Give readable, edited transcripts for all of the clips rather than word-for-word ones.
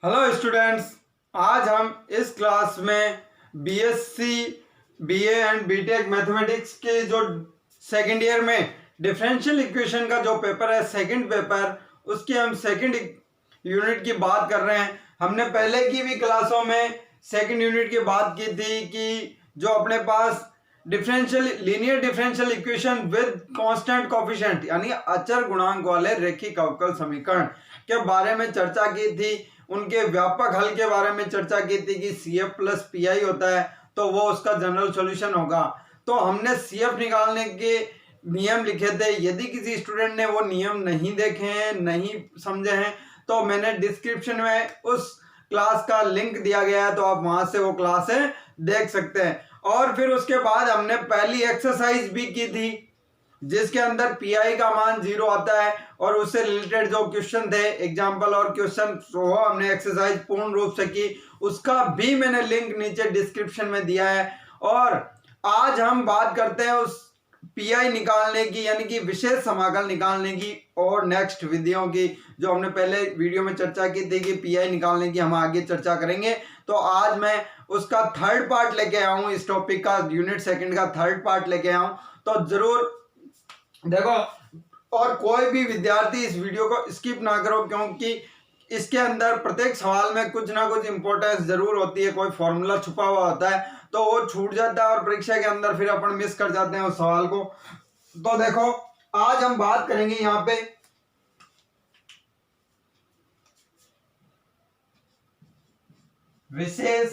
Hello students, आज हम इस क्लास में BSc, BA and BTech mathematics के जो सेकंड ईयर में डिफरेंशियल इक्वेशन का जो पेपर है, सेकंड पेपर, उसकी हम सेकंड यूनिट की बात कर रहे हैं। हमने पहले की भी क्लासों में सेकंड यूनिट की बात की थी कि जो अपने पास linear differential equation with constant coefficient यानी अचर गुणांक वाले रैखिक अवकल समीकरण के बारे में चर्चा की थी। उनके व्यापक हल के बारे में चर्चा की थी कि CF प्लस PI होता है तो वो उसका जनरल सॉल्यूशन होगा। तो हमने CF निकालने के नियम लिखे थे। यदि किसी स्टूडेंट ने वो नियम नहीं देखे हैं, नहीं समझे हैं, तो मैंने डिस्क्रिप्शन में उस क्लास का लिंक दिया गया है, तो आप वहां से वो क्लासें देख सकते हैं। और फिर उसके बाद हमने पहली एक्सरसाइज भी की थी जिसके अंदर PI का मान 0 आता है और उससे रिलेटेड जो क्वेश्चन थे, एग्जाम्पल और क्वेश्चन, वो हमने एक्सरसाइज पूर्ण रूप से की। उसका भी मैंने लिंक नीचे डिस्क्रिप्शन में दिया है। और आज हम बात करते हैं उस PI निकालने की, यानी कि विशेष समाकल निकालने की, और नेक्स्ट विधियों की जो हमने पहले वीडियो में चर्चा की थी कि PI निकालने की हम आगे चर्चा करेंगे। तो आज मैं उसका थर्ड पार्ट लेके आया हूँ, इस टॉपिक का यूनिट सेकंड का थर्ड पार्ट लेके आया हूँ। तो जरूर देखो, और कोई भी विद्यार्थी इस वीडियो को स्किप ना करो, क्योंकि इसके अंदर प्रत्येक सवाल में कुछ ना कुछ इंपॉर्टेंस जरूर होती है। कोई फॉर्मूला छुपा हुआ होता है तो वो छूट जाता है और परीक्षा के अंदर फिर अपन मिस कर जाते हैं उस सवाल को। तो देखो, आज हम बात करेंगे यहाँ पे विशेष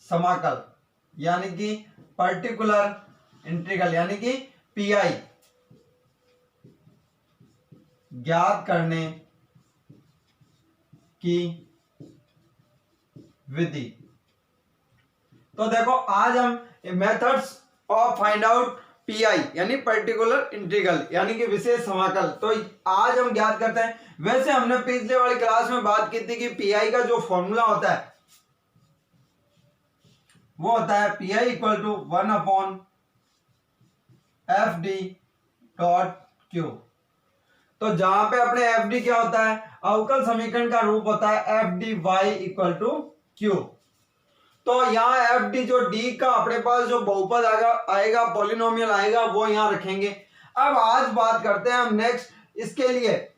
समाकल यानी कि पर्टिकुलर इंटीग्रल यानी कि PI ज्ञात करने की विधि। तो देखो, आज हम methods of find out PI यानी पर्टिकुलर इंटीग्रल यानी कि विशेष समाकल, तो आज हम ज्ञात करते हैं। वैसे हमने पिछले वाली क्लास में बात की थी कि PI का जो फॉर्मूला होता है वो होता है PI equal to 1/FD dot Q। तो जहां पे अपने FD क्या होता है, अवकल समीकरण का रूप होता है FDy इक्वल टू Q। तो यहाँ FD जो D का अपने पास जो बहुपद आएगा पॉलिनोमियल आएगा, वो यहां रखेंगे। अब आज बात करते हैं हम नेक्स्ट इसके लिए,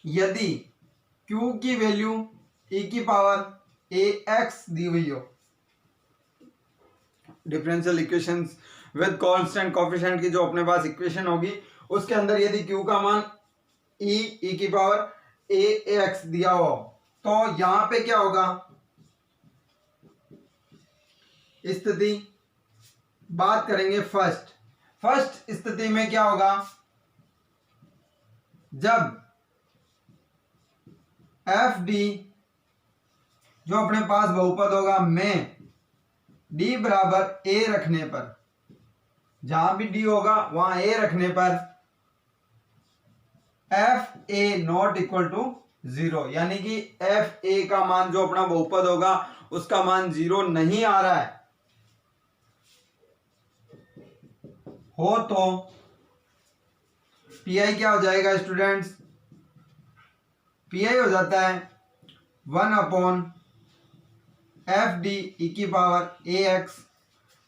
यदि Q की वैल्यू e की पावर ax दी हुई हो, differential equations with constant coefficient की जो अपने पास इक्वेशन होगी, उसके अंदर यदि Q का मान e की पावर ax दिया हो, तो यहां पे क्या होगा, स्थिति बात करेंगे फर्स्ट स्थिति में क्या होगा, जब FD जो अपने पास बहुपद होगा में D बराबर A रखने पर, जहां भी D होगा वहां A रखने पर FA नॉट इक्वल टू 0, यानी कि FA का मान जो अपना बहुपद होगा उसका मान 0 नहीं आ रहा है हो, तो PI क्या हो जाएगा स्टूडेंट्स, PI हो जाता है 1/FD e की पावर ax।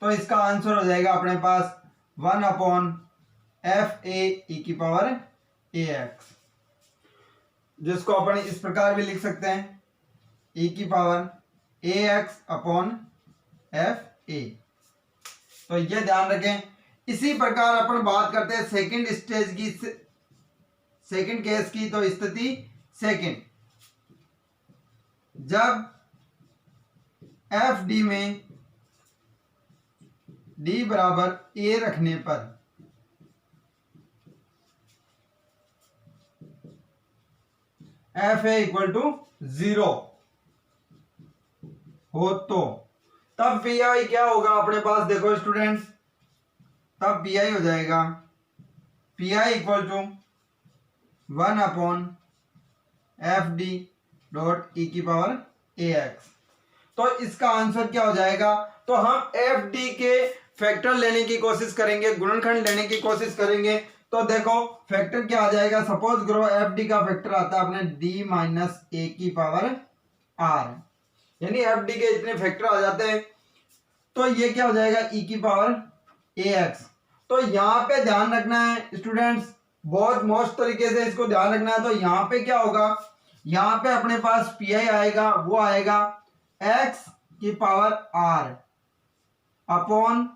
तो इसका आंसर हो जाएगा अपने पास 1/FA e की पावर ax, जिसको अपन इस प्रकार भी लिख सकते हैं e की पावर ax अपॉन FA। तो ये ध्यान रखें। इसी प्रकार अपन बात करते हैं सेकंड स्टेज की, सेकंड केस की। तो स्थिति सेकंड, जब FD में D बराबर A रखने पर FA इक्वल टू 0 हो, तो तब PI क्या होगा अपने पास, देखो स्टूडेंट्स, तब PI हो जाएगा PI equal to 1/FD dot e की पावर ax। तो इसका आंसर क्या हो जाएगा, तो हम FD के फैक्टर लेने की कोशिश करेंगे, गुणनखंड लेने की कोशिश करेंगे। तो देखो फैक्टर क्या आ जाएगा, सपोज करो एफ डी का फैक्टर आता है अपने डी माइनस ए की पावर आर, यानी एफ डी के इतने फैक्टर आ जाते हैं, तो ये क्या हो जाएगा ई की पावर ए एक्स। तो यहाँ पे ध्यान रखना है स्टूडेंट्स, बहुत मोस्ट तरीके से इसको ध्यान रखना है। तो यहाँ पे क्या होगा, यहाँ पे अपने पास पी आई आएगा, वो आएगा एक्स की power r upon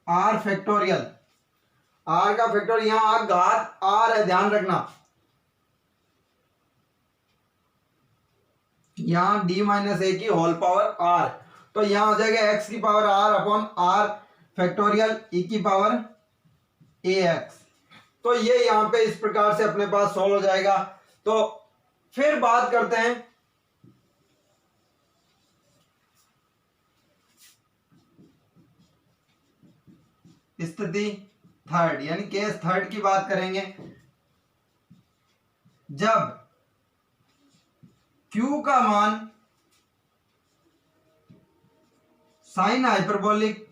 r factorial, r का फैक्टर यहां घात आर है, ध्यान रखना, यहां डी माइनस ए की होल पावर आर, तो यहां हो जाएगा एक्स की power r upon r factorial e की पावर ए एक्स। तो ये यहां पे इस प्रकार से अपने पास सॉल्व हो जाएगा। तो फिर बात करते हैं स्थिति थर्ड, यानी केस थर्ड की बात करेंगे। जब Q का मान साइन हाइपरबोलिक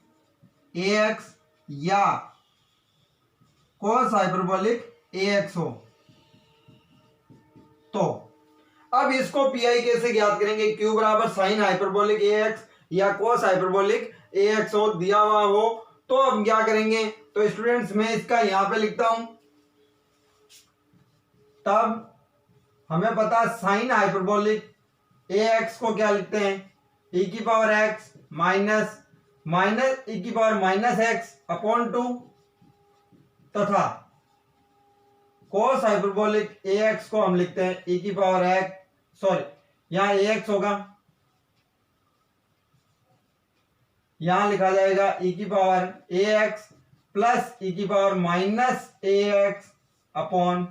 AX या कॉस हाइपरबोलिक AX हो, तो अब इसको पीआई कैसे ज्ञात करेंगे, Q बराबर साइन हाइपरबोलिक AX या कॉस हाइपरबोलिक AX हो, दिया हुआ हो, तो अब क्या करेंगे, तो स्टूडेंट्स मैं इसका यहां पे लिखता हूं, तब हमें पता साइन हाइपरबोलिक AX को क्या लिखते हैं, e की power x minus minus e की पावर माइनस x अपॉन 2, तथा cos हाइपरबोलिक AX को हम लिखते हैं e की पावर x, सॉरी यहां AX होगा, यहां लिखा जाएगा e की पावर AX प्लस e की पावर माइनस AX अपॉन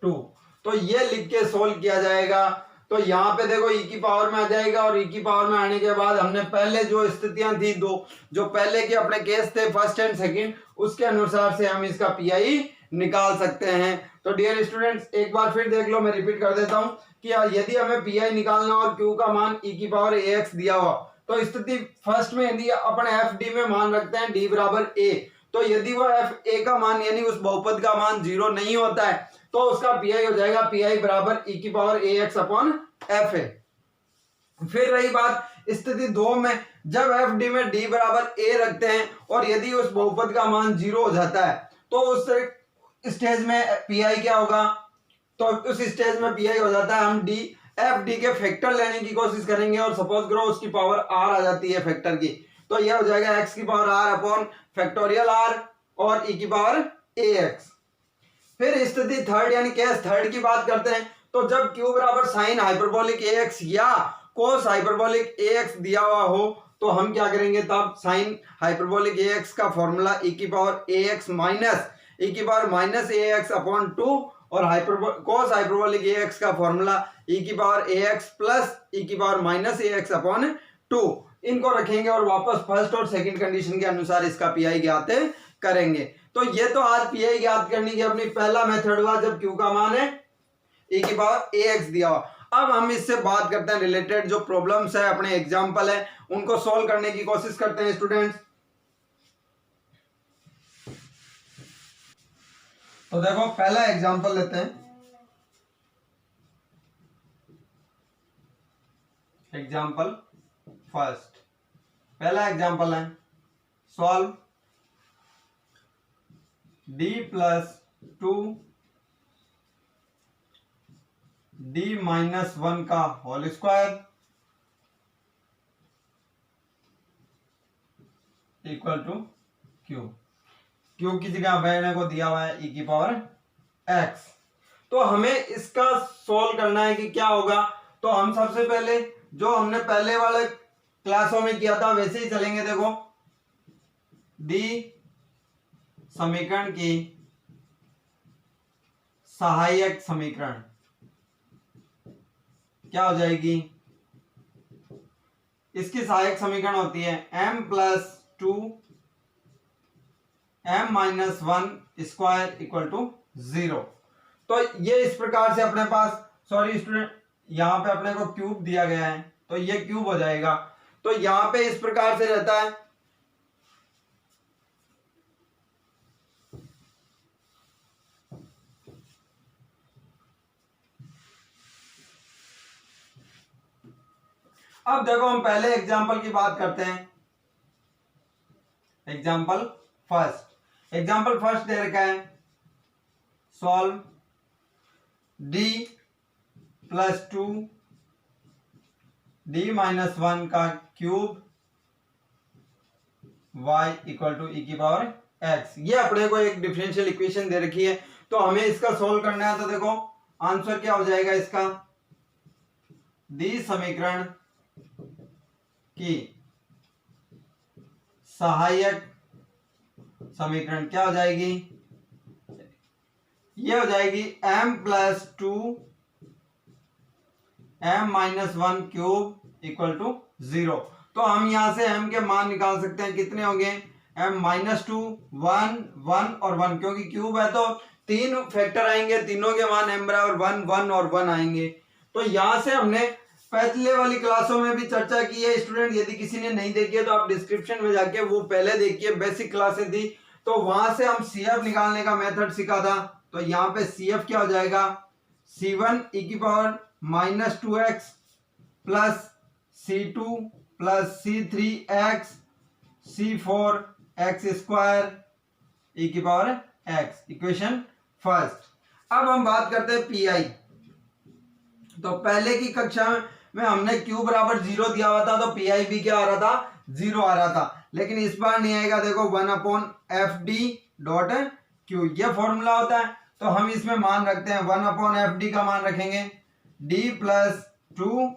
2। तो ये लिख के सोल्व किया जाएगा। तो यहाँ पे देखो e की पावर में आ जाएगा, और e की पावर में आने के बाद हमने पहले जो स्थितियां थी दो, जो पहले के अपने केस थे फर्स्ट एंड सेकंड, उसके अनुसार से हम इसका पीआई निकाल सकते हैं। तो डियर स्टूडेंट्स एक बार फिर देख लो, मैं रिपीट कर देता हूं कि यदि हमें पीआई निकालना और क्यू का मान e की पावर ax दिया हुआ, तो स्थिति फर्स्ट में यदि अपन एफ डी में मान रखते हैं d बराबर a, तो यदि वो एफ ए का मान यानी उस बहुपद का मान 0 नहीं होता है, तो उसका पीआई हो जाएगा पीआई बराबर e की power ax upon F A. फिर रही बात स्थिति 2 में, जब एफ डी में d बराबर a रखते हैं और यदि उस बहुपद का मान 0 हो जाता है, तो उस स्टेज में पीआई क्या होगा, तो उस स्टेज में पीआई हो जाता है, हम डी एफ डी के फैक्टर लेने की कोशिश करेंगे, और सपोज करो उसकी पावर आर आ जाती है फैक्टर की, तो यह हो जाएगा एक्स की power r upon factorial r और ई की पावर ए एक्स। फिर स्थिति थर्ड यानी केस थर्ड की बात करते हैं। तो जब क्यू बराबर साइन हाइपरबोलिक ए एक्स या कोस हाइपरबोलिक ए एक्स दिया हुआ हो, तो हम क्या करेंगे, तब साइन हाइपरबोलिक ए एक्स का फॉर्मूला ई की पावर ए एक्स माइनस ई की पावर माइनस ए एक्स अपॉन 2, और कोस हाइपरबोलिक ए एक्स का फॉर्मूला ई की पावर ए एक्स प्लस ई की पावर माइनस ए एक्स अपॉन 2, इनको रखेंगे और वापस फर्स्ट और सेकंड कंडीशन के अनुसार इसका पीआई ज्ञात करेंगे। तो ये तो आज पीआई ज्ञात करने की अपनी पहला मेथड हुआ, जब क्यू का मान है ई की पावर ए एक्स दिया हुआ। अब हम इससे बात करते हैं रिलेटेड जो प्रॉब्लम्स है, अपने एग्जाम्पल है, उनको सोल्व करने की कोशिश करते हैं स्टूडेंट्स। तो देखो पहला एग्जाम्पल लेते हैं, एग्जाम्पल फर्स्ट, पहला एग्जाम्पल है solve d plus 2 d minus 1 का whole square equal to q। q की जगह मैंने को दिया हुआ है e की पावर x। तो हमें इसका सोल्व करना है कि क्या होगा। तो हम सबसे पहले जो हमने पहले वाले क्लासों में किया था वैसे ही चलेंगे। देखो दी समीकरण की सहायक समीकरण क्या हो जाएगी, इसकी सहायक समीकरण होती है m plus 2 m minus 1 square equal to 0। तो ये इस प्रकार से अपने पास, सॉरी स्टूडेंट यहां पे अपने को क्यूब दिया गया है, तो ये क्यूब हो जाएगा। तो यहां पे इस प्रकार से रहता है, अब देखो हम पहले एग्जाम्पल की बात करते हैं। एग्जाम्पल फर्स्ट दे रखा है, solve d plus 2 d minus 1 का cube y equal to e की पावर x। ये अपने को एक डिफरेंशियल इक्वेशन दे रखी है, तो हमें इसका सोल्व करना है। तो देखो आंसर क्या हो जाएगा इसका, दी समीकरण की सहायक समीकरण क्या हो जाएगी, ये हो जाएगी m plus 2 m minus 1 cube equal to 0। तो हम यहां से m के मान निकाल सकते हैं, कितने होंगे, m माइनस 2 1 1 और 1, क्योंकि क्यूब है तो तीन फैक्टर आएंगे, तीनों के मान m बराबर 1 1 और 1 आएंगे। तो यहां से हमने पहले वाली क्लासों में भी चर्चा की है स्टूडेंट, यदि किसी ने नहीं देखी है तो आप डिस्क्रिप्शन में जाके वो पहले देखिए, बेसिक क्लासें थी, तो वहां से हम CF निकालने का मेथड सीखा था। तो यहाँ पे CF क्या हो जाएगा, C1 e की power minus 2x plus C2 plus C3x C4 x square e की पावर x, इक्वेशन फर्स्ट। अब हम बात करते हैं PI। तो पहले की कक्षा में हमने q बराबर 0 दिया हुआ था, तो PI भी क्या आ रहा था, 0 आ रहा था, लेकिन इस बार नहीं आएगा। देखो 1/FD डॉट q, ये फॉर्मूला होता है। तो हम इसमें मान रखते हैं 1/FD का मान रखेंगे d plus 2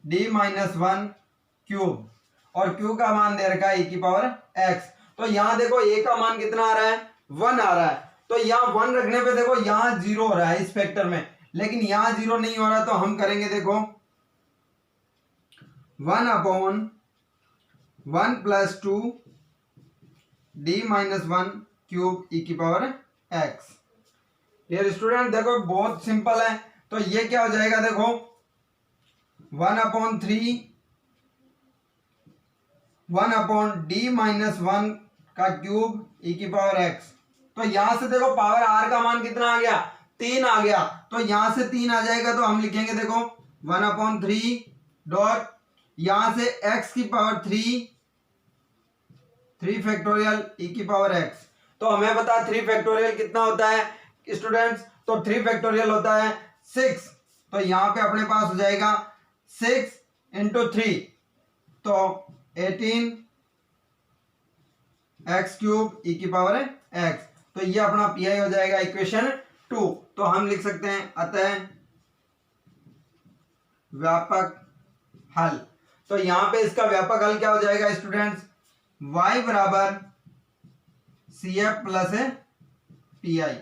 d minus 1 cube, और q का मान दे रखा है e की पावर x। तो यहां देखो a का मान कितना आ रहा है, 1 आ रहा है, तो यहां 1 रखने पे देखो यहां 0 हो रहा है इस फैक्टर में, लेकिन यहां 0 नहीं हो रहा। तो हम करेंगे देखो 1/1 plus 2 d minus 1 cube e की पावर x। ये स्टूडेंट देखो बहुत सिंपल है, तो ये क्या हो जाएगा, देखो 1/d माइनस 1 का क्यूब e की पावर x। तो यहां से देखो पावर r का मान कितना आ गया, 3 आ गया, तो यहां से 3 आ जाएगा। तो हम लिखेंगे देखो 1/3 डॉट यहां से x की पावर 3 फैक्टोरियल e की पावर x। तो हमें पता 3 फैक्टोरियल कितना होता है स्टूडेंट्स, तो 3 फैक्टोरियल होता है 6। तो यहां पे अपने पास हो जाएगा 6 इंटू 3, तो 18 x क्यूब e की पावर x। तो ये अपना PI हो जाएगा इक्वेशन 2। तो हम लिख सकते हैं अतः व्यापक हल। तो यहां पे इसका व्यापक हल क्या हो जाएगा स्टूडेंट्स, y बराबर CF प्लस PI।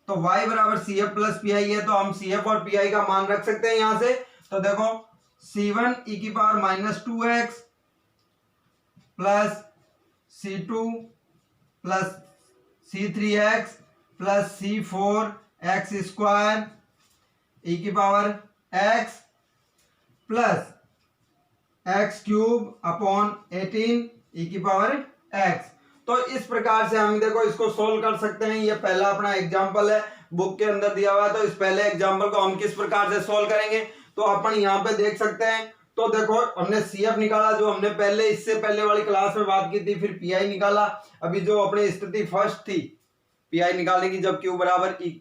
तो y बराबर CF प्लस PI है, तो हम CF और PI का मान रख सकते हैं यहां से। तो देखो C1 e की power minus 2x plus C2 plus C3x plus C4x square e की power x plus x cube upon 18 e की पावर x। तो इस प्रकार से हम देखो इसको सोल्व कर सकते हैं। ये पहला अपना एग्जांपल है, बुक के अंदर दिया हुआ है। तो इस पहले एग्जांपल को हम किस प्रकार से सोल्व करेंगे, तो अपन यहाँ पे देख सकते हैं। तो देखो हमने CF निकाला, जो हमने पहले इससे पहले वाली क्लास में बात की थी, फिर PI निकाला। अभी जो अपनी स्थिति फर्स्ट थी PI निकालने की, जब Q बराबर e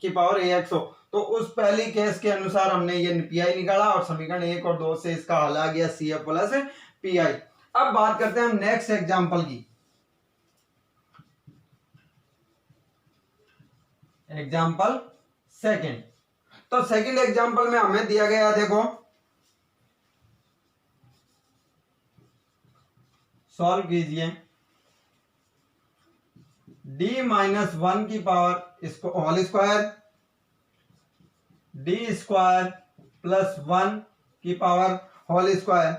की पावर ax हो, तो उस पहली केस के अनुसार हमने ये PI निकाला, और समीकरण 1 और 2 से इसका हल आ गया CF प्लस PI। अब बात करते हैं हम नेक्स्ट एग्जांपल की। Example second. तो सेकंड एग्जाम्पल में हमें दिया गया, देखो सॉल्व कीजिए d माइनस 1 की पावर इसको whole square d square plus 1 की power whole square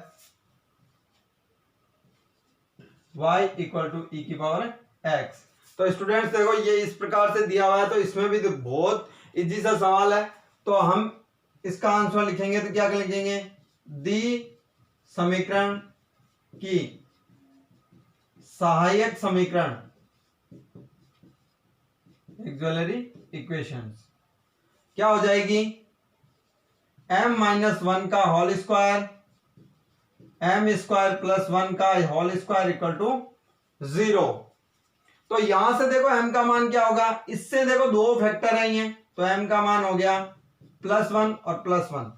y equal to e की पावर x। तो स्टूडेंट्स देखो ये इस प्रकार से दिया हुआ है, तो इसमें भी तो बहुत इजी सा सवाल है। तो हम इसका आंसर लिखेंगे तो क्या लिखेंगे, दी समीकरण की सहायक समीकरण ऑक्सिलरी इक्वेशंस क्या हो जाएगी, m माइनस 1 का whole square, m square plus 1 का होल स्क्वायर इक्वल टू 0। तो यहां से देखो m का मान क्या होगा, इससे देखो दो फैक्टर है ये, तो m का मान हो गया +1 और +1।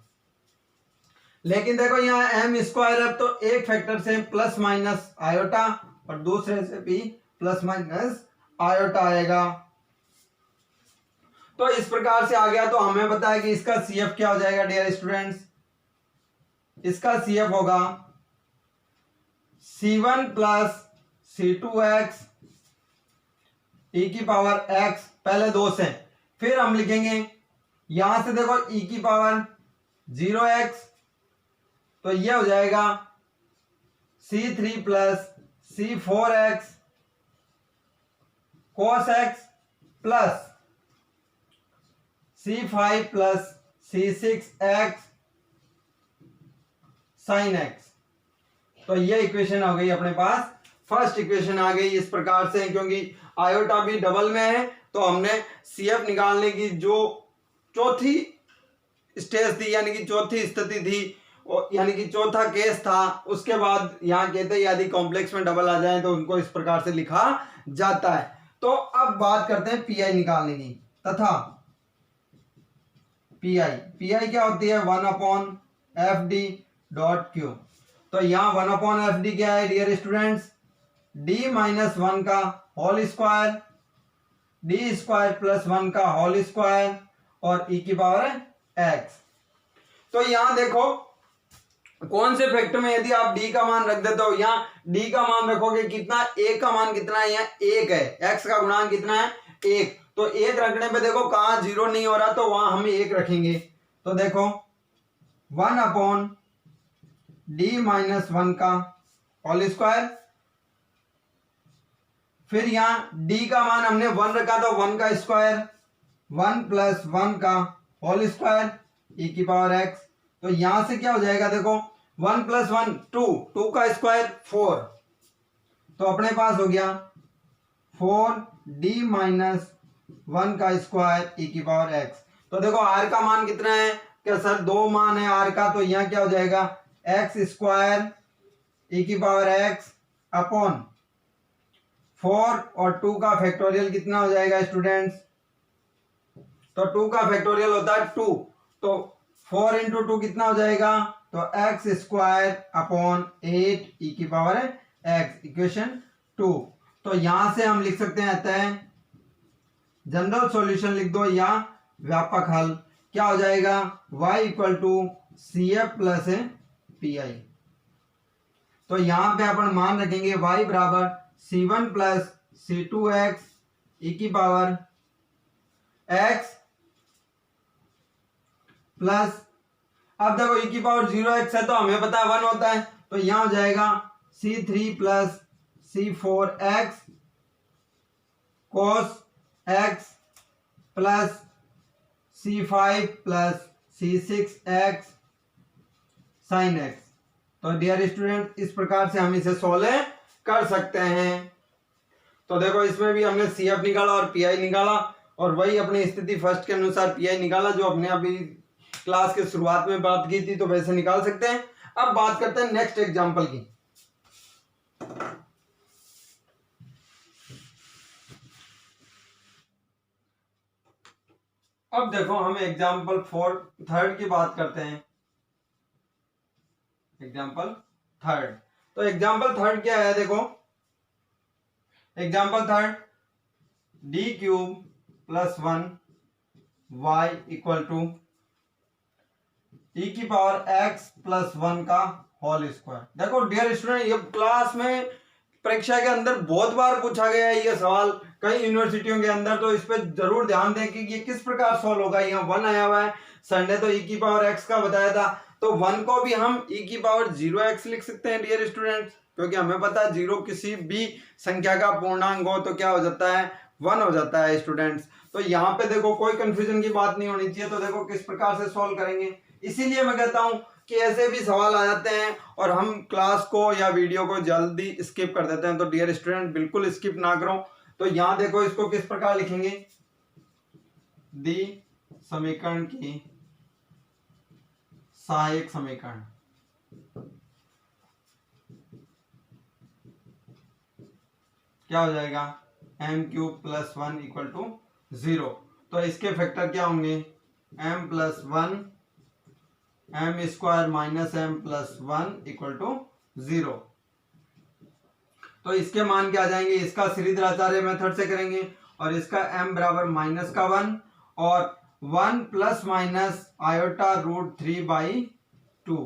लेकिन देखो यहाँ m स्क्वायर है, तो एक फैक्टर से प्लस माइनस आयोटा और दूसरे से भी प्लस माइनस आयोटा आएगा। तो इस प्रकार से आ गया। तो हमें पता है कि इसका CF क्या हो जाएगा डियर स्टूडेंट्स, इसका CF होगा C1 प्लस C2x e की पावर x, पहले दो से, फिर हम लिखेंगे यहां से देखो e की पावर 0x, तो यह हो जाएगा C3 plus C4x cos x plus C5 plus C6x sin x। तो ये इक्वेशन आ गई अपने पास, फर्स्ट इक्वेशन आ गई इस प्रकार से। क्योंकि आयोटा भी डबल में है, तो हमने CF निकालने की जो चौथी स्टेज थी, यानी कि चौथी स्थिति थी, यानी कि चौथा केस था, उसके बाद यहाँ कहते हैं यदि कॉम्प्लेक्स में डबल आ जाए तो उनको इस प्रकार से लिखा जाता है। तो अब बात करते हैं PI निकालने की, तथा PI क्या होती है 1/FD डॉट Q। तो यहाँ 1/FD क्या है डियर स्टूडेंट्स, D माइनस 1 का whole square, D square plus 1 का होल स्क्वायर और e की पावर x। तो यहाँ देखो कौन से फैक्टर में यदि आप d का मान रख देते हो, यहाँ d का मान रखोगे कितना, a का मान कितना है, यहाँ 1 है, x का गुणांक कितना है 1, तो 1 रखने पे देखो कहाँ 0 नहीं हो रहा, तो वहां हम 1 रखेंगे। तो देखो 1/d माइनस 1 का होल स्क्वायर, फिर यहाँ d का मान हमने 1 रखा, तो 1 का स्क्वायर, 1 प्लस 1 का होल स्क्वायर e की पावर x। तो यहां से क्या हो जाएगा देखो 1 प्लस 1 2, 2 का स्क्वायर 4, तो अपने पास हो गया 4d माइनस 1 का स्क्वायर e की पावर x। तो देखो r का मान कितना है, क्या सर दो मान है r का, तो यहाँ क्या हो जाएगा x स्क्वायर e की पावर x अपॉन 4 और 2 का फैक्टोरियल कितना हो जाएगा स्टूडेंट्स, तो 2 का फैक्टोरियल होता है 2, तो 4 इंटू 2 कितना हो जाएगा, तो x स्क्वायर अपॉन 8 e की पावर x, इक्वेशन 2। तो यहां से हम लिख सकते हैं अतः जनरल सॉल्यूशन लिख दो या व्यापक हल, क्या हो जाएगा y equal to CF plus PI। तो यहां पे अपन मान रखेंगे y बराबर C1 प्लस C2x e की पावर x प्लस, अब देखो e की पावर 0x है, तो हमें पता है 1 होता है, तो यहां हो जाएगा C3 plus C4x cos x plus C5 plus C6x sin x। तो डियर स्टूडेंट इस प्रकार से हम इसे सोल्व कर सकते हैं। तो देखो इसमें भी हमने CF निकाला और PI निकाला, और वही अपनी स्थिति फर्स्ट के अनुसार PI निकाला जो अपने अभी क्लास के शुरुआत में बात की थी, तो वैसे निकाल सकते हैं। अब बात करते हैं नेक्स्ट एग्जांपल की। अब देखो हम एग्जांपल थर्ड की बात करते हैं। एग्जांपल थर्ड, तो एग्जांपल थर्ड क्या है, देखो example third d cube plus 1 y equal to e की पावर x प्लस 1 का होल स्क्वायर। देखो डियर स्टूडेंट ये क्लास में परीक्षा के अंदर बहुत बार पूछा गया है ये सवाल कई यूनिवर्सिटियों के अंदर, तो इस पे जरूर ध्यान दें कि ये किस प्रकार सॉल्व होगा। यहाँ 1 आया हुआ है, संडे तो e की पावर x का बताया था, तो 1 को भी हम e की पावर 0x लिख सकते हैं डियर स्टूडेंट्स, क्योंकि हमें पता है 0 किसी भी संख्या का पूर्णांक हो तो क्या हो जाता है 1 हो जाता है स्टूडेंट्स। तो यहाँ पे देखो कोई कंफ्यूजन की बात नहीं होनी चाहिए। तो देखो किस प्रकार से सॉल्व करेंगे, इसीलिए मैं कहता हूं कि ऐसे भी सवाल आ जाते हैं और हम क्लास को या वीडियो को जल्दी स्किप कर देते हैं, तो डियर स्टूडेंट बिल्कुल स्किप ना करो। तो यहां देखो इसको किस प्रकार लिखेंगे, दी समीकरण की सहायक समीकरण। क्या हो जाएगा, m cube plus 1 equal to 0। तो इसके फैक्टर क्या होंगे, m plus 1 m square minus m plus 1 equal to 0। तो इसके मान क्या आ जाएंगे, इसका श्रीधराचार्य मेथड से करेंगे और इसका m बराबर माइनस का 1 और 1 plus minus iota root 3 by 2।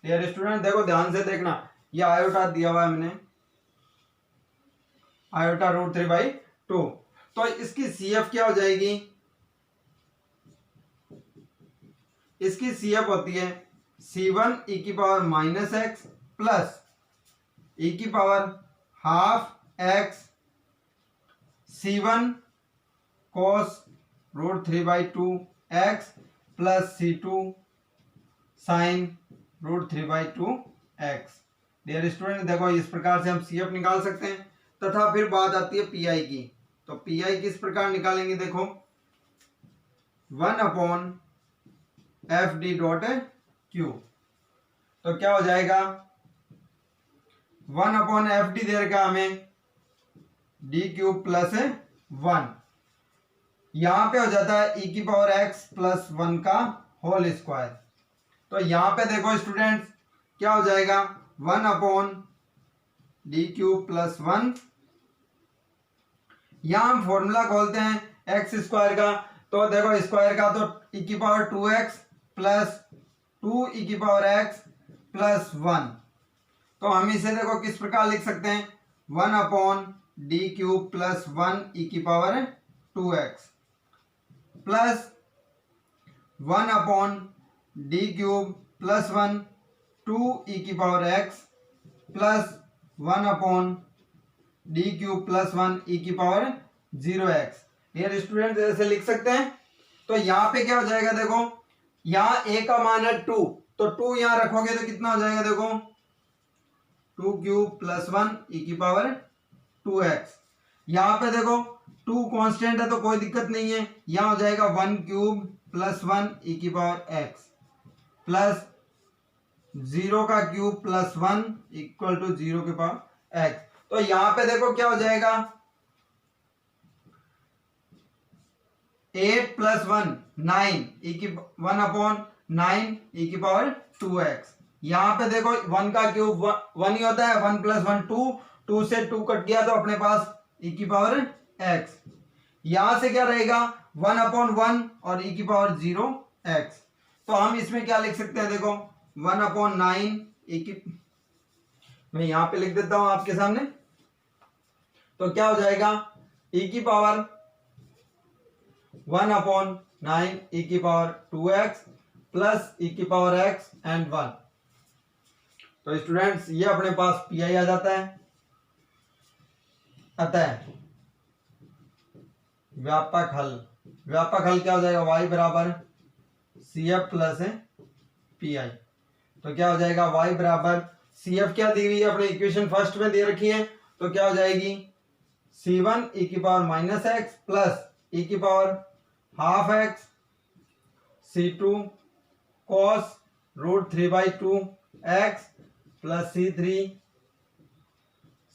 Dear student देखो ध्यान से देखना, ये आयोटा दिया हुआ है मैंने, आयोटा रूट 3 बाई 2। तो इसकी CF क्या हो जाएगी, इसकी CF होती है C1 e की power minus x plus e की power half x C1 cos root 3 by 2 x plus C2 sine root 3 by 2 x. Dear student देखो इस प्रकार से हम CF निकाल सकते हैं। तथा फिर बात आती है PI की, तो PI किस प्रकार निकालेंगे, देखो 1 upon F D dot Q. तो क्या हो जाएगा, 1 अपॉन एफ डी दे रखा हमें डी क्यूब प्लस 1, यहां पे हो जाता है e की पावर x प्लस 1 का होल स्क्वायर। तो यहां पे देखो स्टूडेंट्स क्या हो जाएगा, 1 अपॉन डी क्यूब प्लस 1, यहां हम फॉर्मूला खोलते हैं एक्स स्क्वायर का। तो देखो स्क्वायर का तो e की पावर 2x प्लस 2 e की पावर x प्लस 1। तो हम इसे देखो किस प्रकार लिख सकते हैं, 1 upon D cube plus 1 e की power 2x plus 1 upon D cube plus 1 2 e की power x plus 1 upon D cube plus 1 e की पावर 0x। डियर स्टूडेंट ऐसे लिख सकते हैं। तो यहाँ पे क्या हो जाएगा, देखो यहाँ a का मान है 2, तो 2 यहाँ रखोगे तो कितना हो जाएगा, देखो 2 क्यूब प्लस 1 e की पावर 2x। यहाँ पे देखो 2 कांस्टेंट है तो कोई दिक्कत नहीं है, यहाँ हो जाएगा 1 क्यूब प्लस 1 e की पावर x प्लस 0 का क्यूब प्लस 1 इक्वल टू 0 के पावर x। तो यहां पे देखो क्या हो जाएगा, 8 प्लस 1 9 e की 1 अपॉन 9 e की पावर 2x। यहां पे देखो 1 का क्यूब 1 ही होता है, 1 प्लस 1 2, 2 से 2 कट गया तो अपने पास e की पावर x। यहां से क्या रहेगा, 1 अपॉन 1 और e की पावर 0x। तो हम इसमें क्या लिख सकते हैं, देखो 1 अपॉन 9 e की, मैं यहां पे लिख देता हूं आपके सामने। तो क्या हो जाएगा, e की पावर 1 अपॉन 9 e की पावर 2x प्लस e की पावर x एंड 1। तो स्टूडेंट्स ये अपने पास PI आ जाता है। अतः व्यापक हल क्या हो जाएगा, y बराबर CF प्लस PI। तो क्या हो जाएगा, y बराबर CF क्या दी हुई है, अपने इक्वेशन फर्स्ट में दे रखी है, तो क्या हो जाएगी C1 e की power minus x plus e की power half x C2 cos root 3 by 2 x plus C3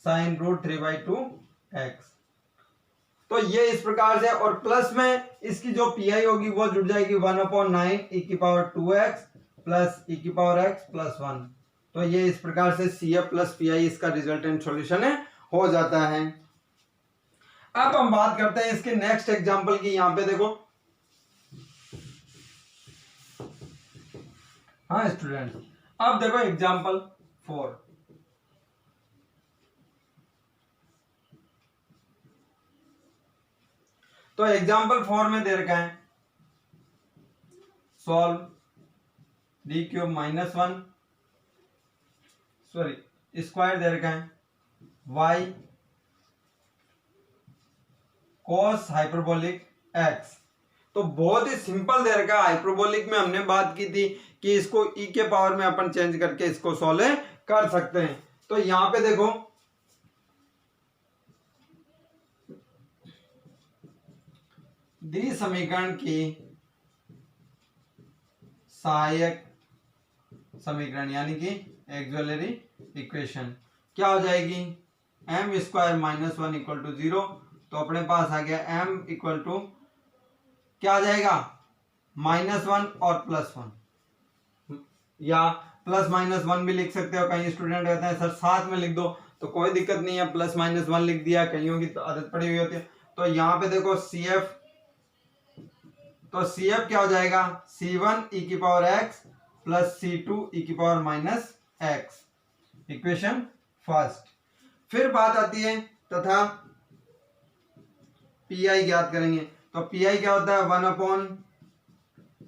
sine root 3 by 2 x। तो ये इस प्रकार से, और प्लस में इसकी जो PI होगी वो जुड़ जाएगी 1 अपॉन 9 e की पावर 2x प्लस e की पावर x प्लस 1। तो ये इस प्रकार से CF प्लस PI इसका रिजल्टेंट सॉल्यूशन हो जाता है। अब हम बात करते हैं इसके नेक्स्ट एग्जांपल की। यहां पे देखो, हाँ स्टूडेंट अब देखो एग्जांपल 4। तो एग्जांपल 4 में दे रखा है solve D cube minus 1 sorry square दे रखा है y cos हाइपरबोलिक x। तो बहुत ही सिंपल दे रखा है। हाइपरबोलिक में हमने बात की थी कि इसको e के पावर में अपन चेंज करके इसको सॉल्व कर सकते हैं। तो यहां पे देखो दी समीकरण की सहायक समीकरण यानी कि ऑक्सिलरी इक्वेशन क्या हो जाएगी, m square minus 1 equal to 0। तो अपने पास आ गया m इक्वल टू क्या आ जाएगा, -1 और +1, या +-1 भी लिख सकते हो। कई स्टूडेंट कहते हैं सर साथ में लिख दो, तो कोई दिक्कत नहीं है, +-1 लिख दिया, कईयों की तो आदत पड़ी हुई होती है। तो यहाँ पे देखो CF, तो CF क्या हो जाएगा, C1 e की power x plus C2 e की power minus x, equation first. फिर बात आती है तथा PI ज्ञात करेंगे। तो PI क्या होता है,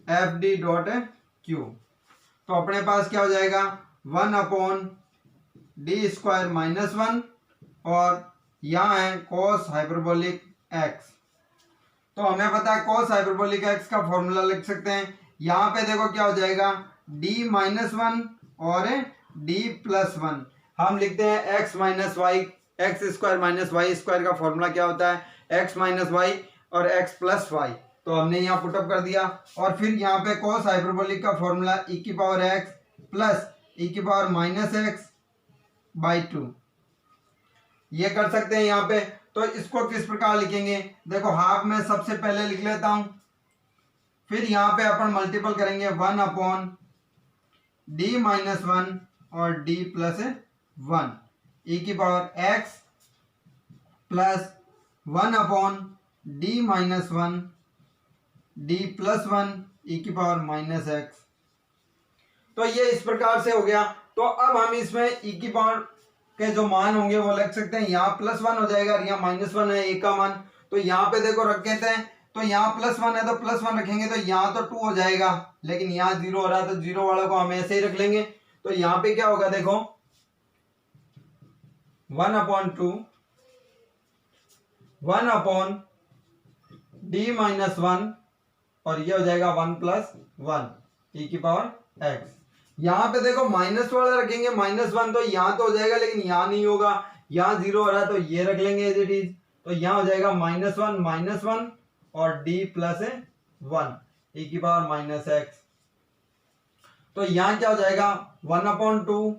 1/FD डॉट Q। तो अपने पास क्या हो जाएगा, 1/D स्क्वायर -1, और यहाँ है cos हाइपरबोलिक x। तो हमें पता है cos हाइपरबोलिक x का फॉर्मूला लिख सकते हैं। यहाँ पे देखो क्या हो जाएगा, D -1 और D +1। हम लिखते हैं x minus y, x square minus y square का फॉर्मूला क्या होता है, x माइनस वाई और x प्लस वाई। तो हमने यहाँ पुटअप कर दिया, और फिर यहाँ पे cos हाइपरबोलिक का फॉर्मूला e की पावर x प्लस e की पावर माइनस x बाई 2, ये कर सकते हैं यहाँ पे। तो इसको किस प्रकार लिखेंगे, देखो हाफ में सबसे पहले लिख लेता हूं, फिर यहाँ पे अपन मल्टीपल करेंगे 1/D -1 और D +1 e की power x plus 1/D -1 D +1 e की पावर माइनस x। तो ये इस प्रकार से हो गया। तो अब हम इसमें e की पावर के जो मान होंगे वो लिख सकते हैं, यहाँ +1 हो जाएगा और यहाँ -1 है a का मान। तो यहाँ पे देखो रख देते हैं, तो यहाँ +1 है तो +1 रखेंगे, तो यहाँ तो 2 हो जाएगा, लेकिन यहाँ 0 हो रहा है तो 0 वालों को हम ऐसे ही रख लेंगे। तो यहाँ पे क्या होगा, देखो 1/D -1 और ये हो जाएगा 1+1 e की पावर x। यहाँ पे देखो माइनस वाला रखेंगे -1, तो यहाँ तो हो जाएगा, लेकिन यहाँ नहीं होगा, यहाँ 0 हो रहा है तो ये रख लेंगे एज इट इज। तो यहाँ हो जाएगा -1 और D +1 e की पावर माइनस x। तो यहाँ क्या हो जाएगा 1/2,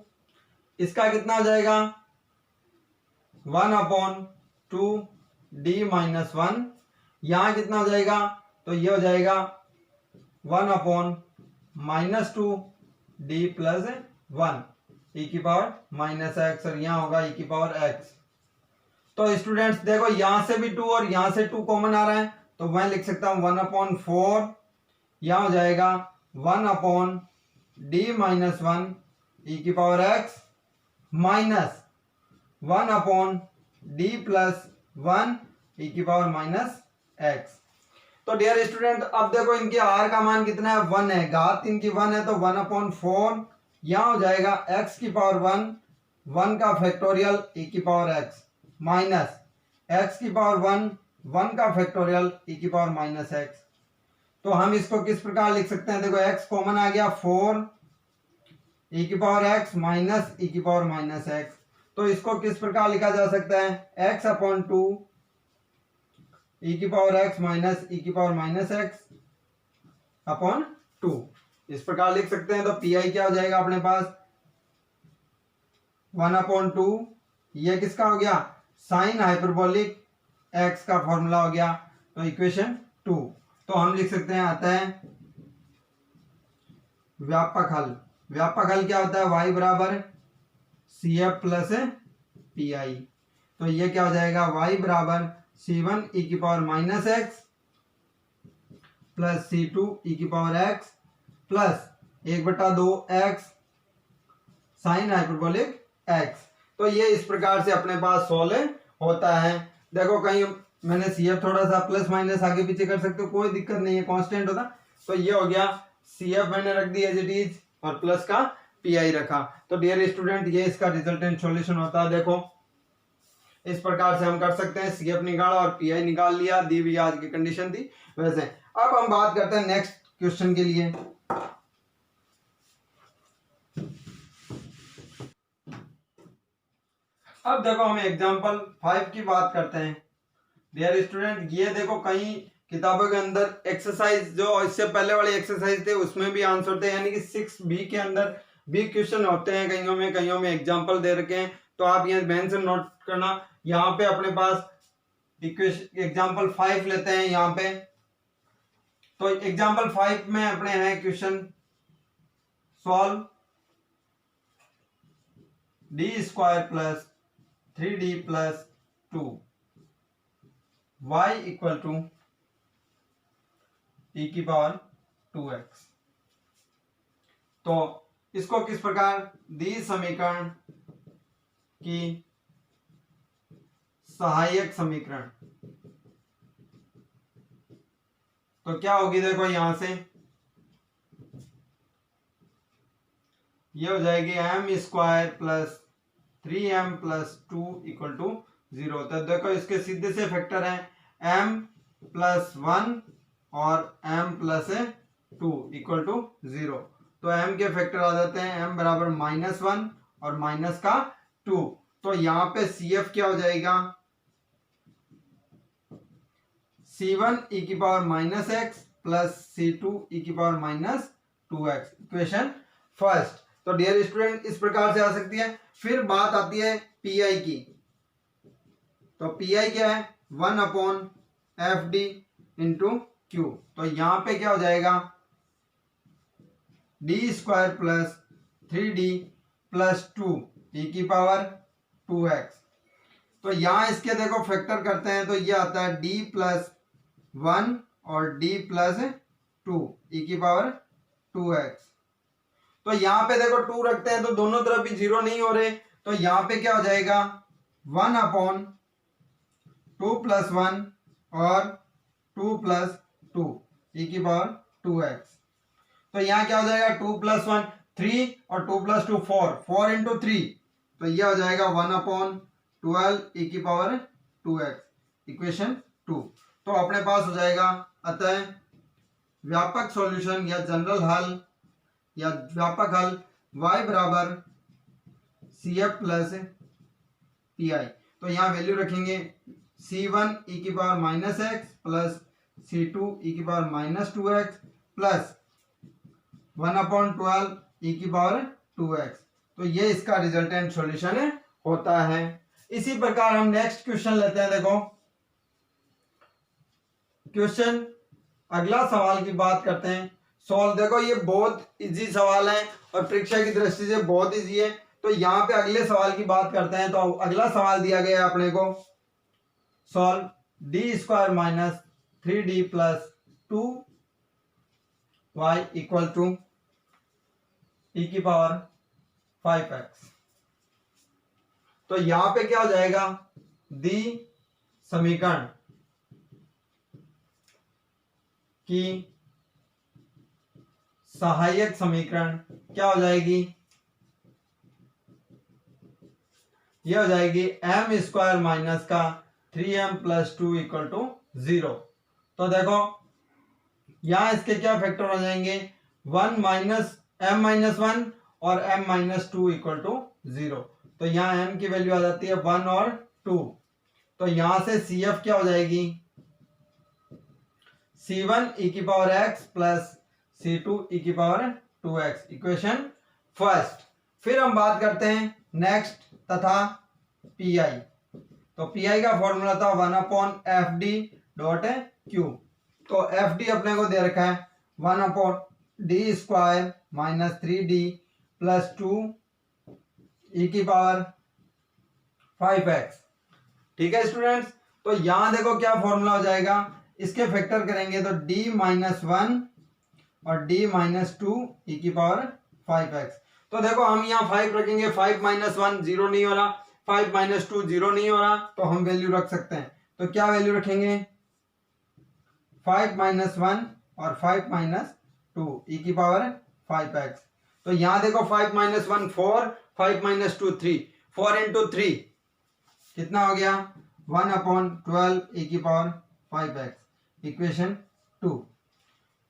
इसका कितना हो जाएगा 1/2D -1, यहाँ कितना हो जाएगा, तो ये हो जाएगा 1/-2D +1 e की पावर माइनस x, और यहाँ होगा e की पावर x। तो स्टूडेंट्स देखो यहाँ से भी 2 और यहाँ से 2 कॉमन आ रहा है, तो मैं लिख सकता हूँ 1/4, यहाँ हो जाएगा 1/D -1 e की power x minus 1/D +1 e की पावर माइनस x। तो डियर स्टूडेंट अब देखो इनके r का मान कितना है, 1 है, घात इनकी 1 है, तो 1/4 यहाँ हो जाएगा x की पावर 1 का फैक्टोरियल e की पावर x माइनस x की पावर 1 का फैक्टोरियल e की पावर माइनस x। तो हम इसको किस प्रकार लिख सकते हैं, देखो x कॉमन आ गया, 4 e की पावर x माइनस e की पावर माइनस x। तो इसको किस प्रकार लिखा जा सकता है, x/2 e की पावर x माइनस e की पावर माइनस x अपॉन 2, इस प्रकार लिख सकते हैं। तो PI क्या हो जाएगा अपने पास 1/2, ये किसका हो गया, साइन हाइपरबोलिक x का फॉर्मूला हो गया, तो इक्वेशन 2। तो हम लिख सकते हैं, आता है व्यापक हल। व्यापक हल क्या होता है, y बराबर CF प्लस PI। तो ये क्या हो जाएगा, y बराबर C1 e की power minus x plus C2 e की power x plus 1/2 x sine hyperbolic x। तो ये इस प्रकार से अपने पास सोल्व होता है। देखो कहीं मैंने CF थोड़ा सा प्लस माइनस आगे पीछे कर सकते हो, कोई दिक्कत नहीं है, कांस्टेंट होता। तो ये हो गया CF मैंने रख दिया एज इट इज और प्लस का PI रखा। तो डियर स्टूडेंट ये इसका रिजल्टेंट सॉल्यूशन होता है। देखो इस प्रकार से हम कर सकते हैं, CF निकाला और PI निकाल लिया, दी हुई आज की कंडीशन थी वैसे। अब हम बात करते हैं नेक्स्ट क्वेश्चन के लिए। अब देखो हम एग्जांपल 5 की बात करते हैं। डियर स्टूडेंट ये देखो कई किताबों के अंदर एक्सरसाइज जो इससे पहले वाली एक्सरसाइज थे उसमें भी आंसर थे, यानी कि 6B के अंदर भी क्वेश्चन होते हैं कईयों में एग्जांपल दे रखे हैं, तो आप ये मेंशन नोट करना। यहाँ पे अपने पास एग्जांपल 5 लेते हैं यहाँ पे। तो एग्जांपल 5 में अपने हैं question solve d² plus 3d plus 2 y equal to e की पावर 2x। तो इसको किस प्रकार दी समीकरण की सहायक समीकरण, तो क्या होगी, देखो यहां से ये हो जाएगी m² plus 3m plus 2 equal to 0। तो देखो इसके सीधे से फैक्टर हैं m प्लस 1 और m प्लस 2 इक्वल टू 0। तो m के फैक्टर आ जाते हैं m बराबर -1 और माइनस का 2। तो यहाँ पे CF क्या हो जाएगा, C1 e की power -x plus C2 e की पावर -2x, इक्वेशन फर्स्ट। तो डियर स्टूडेंट इस प्रकार से आ सकती है। फिर बात आती है PI की। तो PI क्या है, 1/FD इंटू Q। तो यहां पे क्या हो जाएगा, d² plus 3d plus 2 e की पावर 2x। तो यहां इसके देखो फैक्टर करते हैं तो ये आता है d प्लस 1 और d प्लस 2 e की पावर 2x। तो यहां पे देखो 2 रखते हैं तो दोनों तरफ भी 0 नहीं हो रहे, तो यहां पे क्या हो जाएगा 1/2 प्लस 1 और 2 प्लस 2 e की पावर 2x। तो यहाँ क्या हो जाएगा 2 प्लस 1 3 और 2 प्लस 2 4 इंटू 3, तो यह हो जाएगा 1/12 e की पावर 2x, इक्वेशन 2। तो अपने पास हो जाएगा अतः व्यापक सॉल्यूशन या जनरल हल या व्यापक हल y बराबर CF प्लस PI। तो यहाँ वैल्यू रखेंगे C1 e की power -x plus C2 e की पावर -2x प्लस 1/12 e की पावर 2x। तो ये इसका रिजल्टेंट सॉल्यूशन होता है। इसी प्रकार हम नेक्स्ट क्वेश्चन लेते हैं। देखो क्वेश्चन अगला सवाल की बात करते हैं सॉल्व। देखो ये बहुत इजी सवाल है और परीक्षा की दृष्टि से बहुत इजी है। तो यहाँ पे अगले सवाल की बात करते हैं। तो अगला सवाल दिया गया है अपने को solve d² minus 3d plus 2y equal to e की पावर 5x। तो यहां पे क्या हो जाएगा, दी समीकरण की सहायक समीकरण क्या हो जाएगी, यह हो जाएगी m² माइनस का 3m प्लस 2 इक्वल टू 0। तो देखो यहां इसके क्या फैक्टर हो जाएंगे 1 माइनस m-1 और m-2 इक्वल टू 0। तो यहाँ m की वैल्यू आ जाती है 1 और 2। तो यहां से CF क्या हो जाएगी C1 e की power x plus C2 e की पावर 2x, इक्वेशन फर्स्ट। फिर हम बात करते हैं नेक्स्ट तथा PI। तो PI का फॉर्मूला था 1/FD डॉट Q। तो FD अपने को दे रखा है 1/d² minus 3d plus 2 e की पावर 5x। ठीक है स्टूडेंट्स। तो यहां देखो क्या फॉर्मूला हो जाएगा, इसके फैक्टर करेंगे तो d-1 और d-2 e की पावर 5x। तो देखो हम यहाँ 5 रखेंगे, 5 - 1 0 नहीं हो रहा, 5 - 2 0 नहीं हो रहा, तो हम वैल्यू रख सकते हैं। तो क्या वैल्यू रखेंगे 5 - 1 और 5 - 2 e की पावर 5x। तो यहाँ देखो 5 - 1 4, 5 - 2 3, 4 इंटू 3 कितना हो गया 1/12 e की पावर 5x, इक्वेशन 2।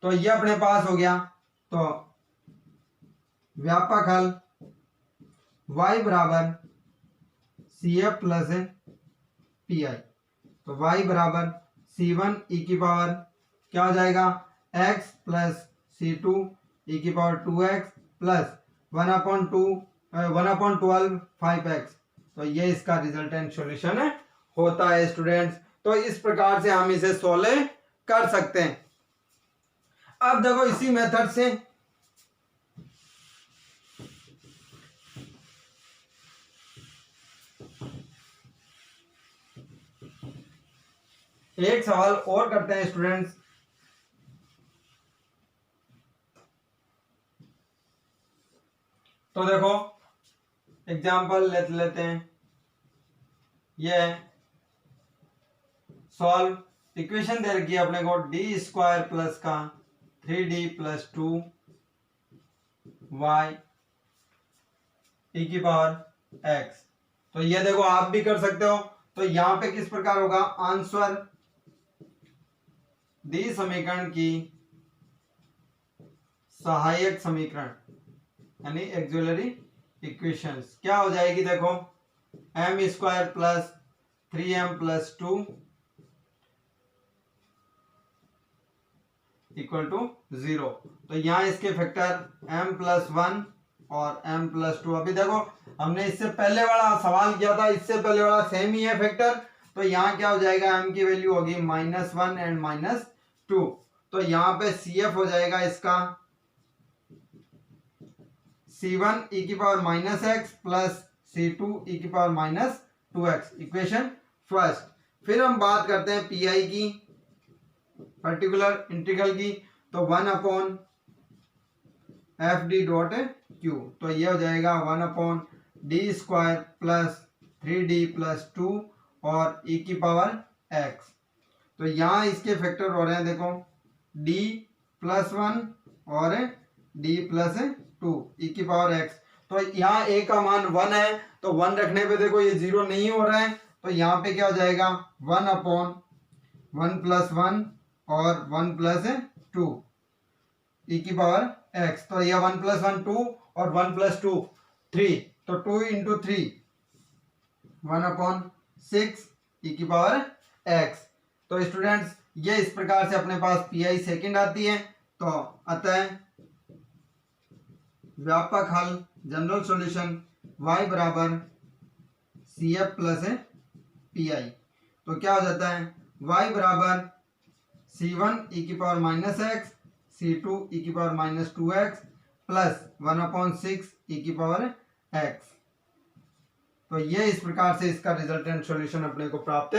तो ये अपने पास हो गया। तो व्यापक हल y बराबर CF प्लस PI। तो y बराबर C1 e की पावर क्या हो जाएगा x प्लस C2 e की पावर 2x प्लस 1/12 5x। तो ये इसका रिजल्टेंट सॉल्यूशन होता है स्टूडेंट्स। तो इस प्रकार से हम इसे सोल्व कर सकते हैं। अब देखो इसी मेथड से एक सवाल और करते हैं स्टूडेंट्स। तो देखो एग्जांपल लेते हैं। ये सॉल्व इक्वेशन दे रखी है अपने को d² प्लस का 3d प्लस 2y e की पावर x। तो ये देखो आप भी कर सकते हो। तो यहां पे किस प्रकार होगा आंसर दी समीकरण की सहायक समीकरण यानी एक्सिलरी इक्वेशंस क्या हो जाएगी देखो m² plus 3m plus 2 equal to 0। तो यहां इसके फैक्टर m प्लस 1 और m प्लस 2। अभी देखो हमने इससे पहले वाला सवाल किया था, इससे पहले वाला सेम ही है फैक्टर। तो यहाँ क्या हो जाएगा m की वैल्यू होगी -1 एंड -2। तो यहाँ पे CF हो जाएगा इसका C1 e की power -x plus C2 e की पावर -2x इक्वेशन फर्स्ट। फिर हम बात करते हैं PI की पर्टिकुलर इंटीग्रल की। तो 1/fd.q। तो ये हो जाएगा 1/d² प्लस 3d प्लस 2 और e की पावर x। तो यहाँ इसके फैक्टर हो रहे हैं देखो d प्लस 1 और d प्लस 2 e की पावर x। तो यहाँ a का मान 1 है, तो 1 रखने पे देखो ये 0 नहीं हो रहा है। तो यहाँ पे क्या हो जाएगा 1/1 प्लस 1 और 1 प्लस 2 e की पावर x। तो यह 1 प्लस 1 2 और 1 प्लस 2 3। तो 2 इंटू 3 1/6 e की पावर x। तो स्टूडेंट्स ये इस प्रकार से अपने पास PI सेकंड आती है। तो अतः व्यापक हल जनरल सॉल्यूशन y बराबर CF प्लस PI। तो क्या हो जाता है y बराबर C1 e की पावर -x C2 e की पावर -2x प्लस 1/6 e की पावर x। तो ये इस प्रकार से इसका रिजल्टेंट सॉल्यूशन अपने को प्राप्त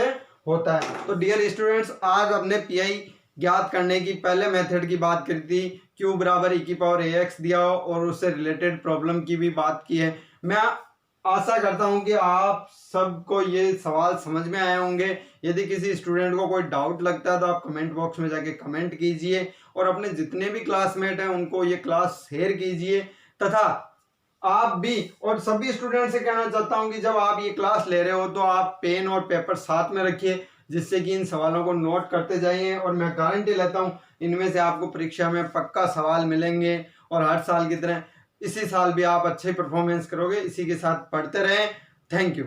होता है। तो डियर स्टूडेंट्स आज हमने PI ज्ञात करने की पहले मेथड की बात करी थी, q बराबर e की पावर ax दिया और उससे रिलेटेड प्रॉब्लम की भी बात की है। मैं आशा करता हूं कि आप सबको ये सवाल समझ में आए होंगे। यदि किसी स्टूडेंट को कोई डाउट लगता है तो आप कमेंट बॉक्स में जाके कमेंट कीजिए और अपने जितने भी क्लासमेट हैं उनको ये क्लास शेयर कीजिए। तथा आप भी और सभी स्टूडेंट से कहना चाहता हूं कि जब आप ये क्लास ले रहे हो तो आप पेन और पेपर साथ में रखिए, जिससे कि इन सवालों को नोट करते जाइए। और मैं गारंटी लेता हूं इनमें से आपको परीक्षा में पक्का सवाल मिलेंगे और हर साल की तरह इसी साल भी आप अच्छे परफॉर्मेंस करोगे। इसी के साथ पढ़ते रहें। Thank you.